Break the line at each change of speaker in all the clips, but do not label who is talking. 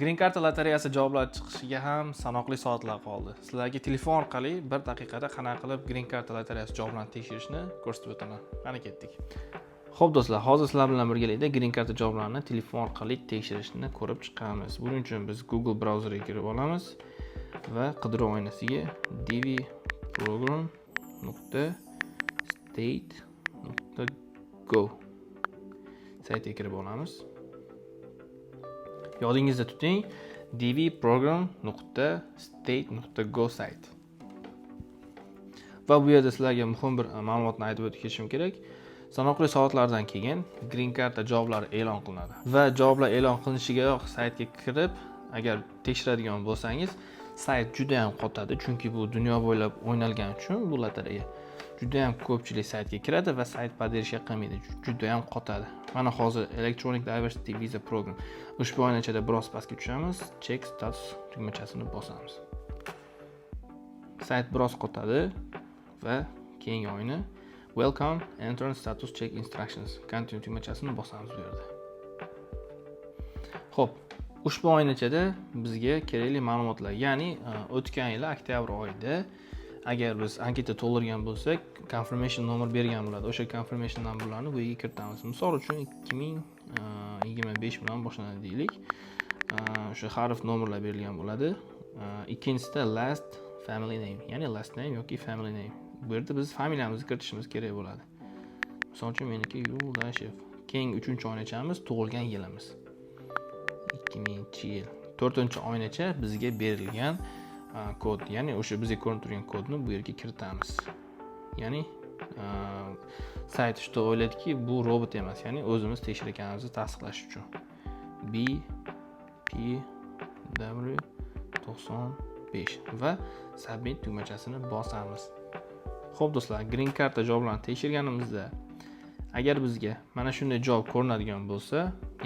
Green Card lotereyasi javoblari chiqishiga ham sanoqli soatlar qoldi. Sizlarga telefon orqali 1 daqiqada qanaqa qilib Green Card lotereyasi javoblarini tekshirishni ko'rsatib o'taman. Qani ketdik. Xo'p do'stlar, hozir sizlar bilan birgalikda Green Card javoblarini telefon orqali tekshirishni ko'rib chiqamiz. Buning uchun biz Google brauzeriga kirib olamiz va qidiruv oynasiga dvprogram.state.go saytiga kirib olamiz. Yodingizda tuting, dvprogram.state.go sayt. Va bu yerda sizlarga muhim bir ma'lumotni aytib o'tib ketishim kerak. Sanoqli soatlardan keyin Green Card javoblari e'lon qilinadi. Va javoblar e'lon qilinishigayoq saytga kirib, agar tekshiradigan bo'lsangiz, sayt juda ham qotadi, chunki bu dunyo bo'ylab o'ynalgani uchun bu lotereya juda ham ko'pchilik saytga kiradi va sayt podderishga qilmaydi, juda ham qotadi. Mana hozir Electronic Diversity Visa Program ushbu oynachada biroz pastga tushamiz, check status tugmachasini bosamiz. Sayt biroz qotadi va keyingi oyna Welcome Entrance Status Check Instructions Continue tugmachasini bosamiz bu yerda. Xo'p, ushbu oynachada bizga kerakli ma'lumotlar, ya'ni o'tgan yil oktyabr oyida agar biz anketa to'ldirgan bo'lsak, confirmation nomer bergan bo'ladi. O'sha confirmation nomerlarni bu yerga kiritamiz. Misol uchun 2025 bilan boshlanadi deylik. O'sha harf nomerlar berilgan bo'ladi. Ikkinchisida last family name, ya'ni last name yoki family name. Bu yerda biz familiyamizni kiritishimiz kerak bo'ladi. Misol uchun meniki Yuldashev. Keyingi 3-oynachamiz tug'ilgan yilimiz. 2000-yil. 4-oynacha bizga berilgan kod, ya'ni o'sha bizga ko'rinib turgan kodni bu yerga kiritamiz. Ya'ni sayt shunday o'yladiki, bu robot emas, ya'ni o'zimiz tekshirganimizni tasdiqlash uchun. BPW95 va submit tugmachasini bosamiz. Xo'p do'stlar, Green Card javoblarini tekshirganimizda agar bizga mana shunday javob ko'rinadigan bo'lsa,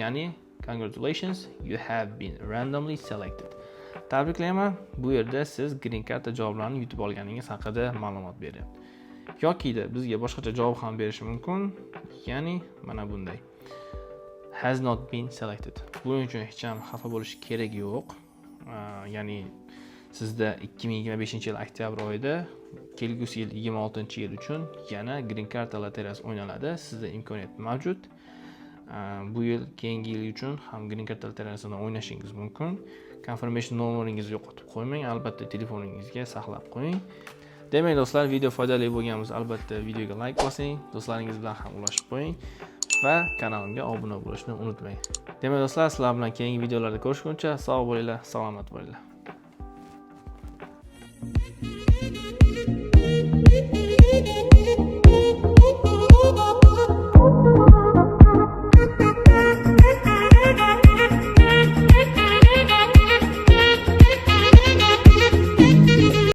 ya'ni congratulations, you have been randomly selected. Tabriklayman, bu yerda siz Green Card javoblarini yutib olganingiz haqida ma'lumot beryapti. Yokida bizga boshqacha javob ham berishi mumkin, ya'ni mana bunday. Has not been selected. Buning uchun hech ham xafa bo'lish kerak yo'q. Ya'ni sizda 2025-yil oktyabr oyida kelgusi yil 26-yil uchun yana Green Card lotereyasi o'ynaladi. Sizda imkoniyat mavjud. Bu yil keyingi yil uchun ham Green Card lotereyasini o'ynashingiz mumkin. Confirmation nomeringizni yo'qotib qo'ymang, albatta telefoningizga saqlab qo'ying. Demak do'stlar, video foydali bo'lgan bo'lsa, albatta videoga like bosing, do'stlaringiz bilan ham ulashib qo'ying va kanalimga obuna bo'lishni unutmang. Demak do'stlar, sizlar bilan keyingi videolarda ko'rishguncha sog' bo'linglar, salomat bo'linglar.